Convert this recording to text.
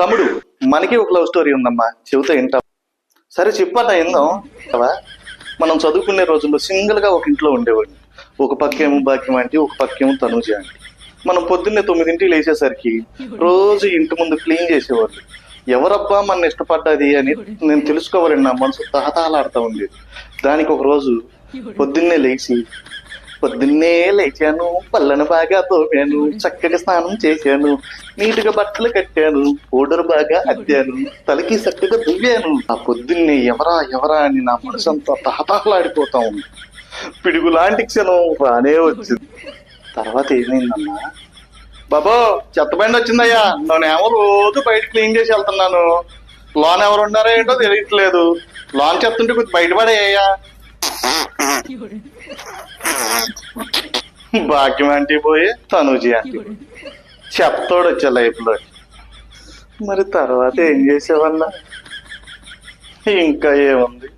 తమ్ముడు, మనకి ఒక లవ్ స్టోరీ ఉందమ్మా, చెబుతా వింటావా? సరే చెప్పట ఇందాం. మనం చదువుకునే రోజుల్లో సింగిల్ గా ఒక ఇంట్లో ఉండేవాడిని. ఒక పక్కేమో భాగ్యం ఆంటీ, ఒక పక్కేమో తనూజ ఆంటీ. మనం పొద్దున్నే 9ంటికి లేచేసరికి రోజు ఇంటి ముందు క్లీన్ చేసేవాళ్ళు. ఎవరబ్బా మన ఇష్టపడ్డది అని నేను తెలుసుకోవాలని నా మనసు తహతహలాడుతూ ఉండేది. దానికి ఒక రోజు పొద్దున్నే లేచాను, పళ్ళను బాగా తోమాను, చక్కగా స్నానం చేశాను, నీటుగా బట్టలు కట్టాను, పౌడర్ బాగా అద్దాను, తలకి చక్కగా దువ్వాను. ఆ పొద్దున్నే ఎవరా ఎవరా అని నా మనసు అంతా తహతహలాడిపోతా ఉంది. పిడుగు లాంటి క్షణం రానే వచ్చింది. తర్వాత ఏమైందన్నా, బాబో చెత్త బండి వచ్చిందయ్యా, నేనేమో రోజు బయట క్లీన్ చేసి వెళ్తున్నాను, లోన్ ఎవరు ఉన్నారో ఏంటో తెలియట్లేదు, లోన్ చెత్తుంటే కొంచెం బయటపడేయ్యా. భాగ్యం ఆంటీ పోయి తనూజీ ఆంటీ చెప్తోడు వచ్చా లైఫ్ లో. మరి తర్వాత ఏం చేసేవన్నా, ఇంకా ఏముంది.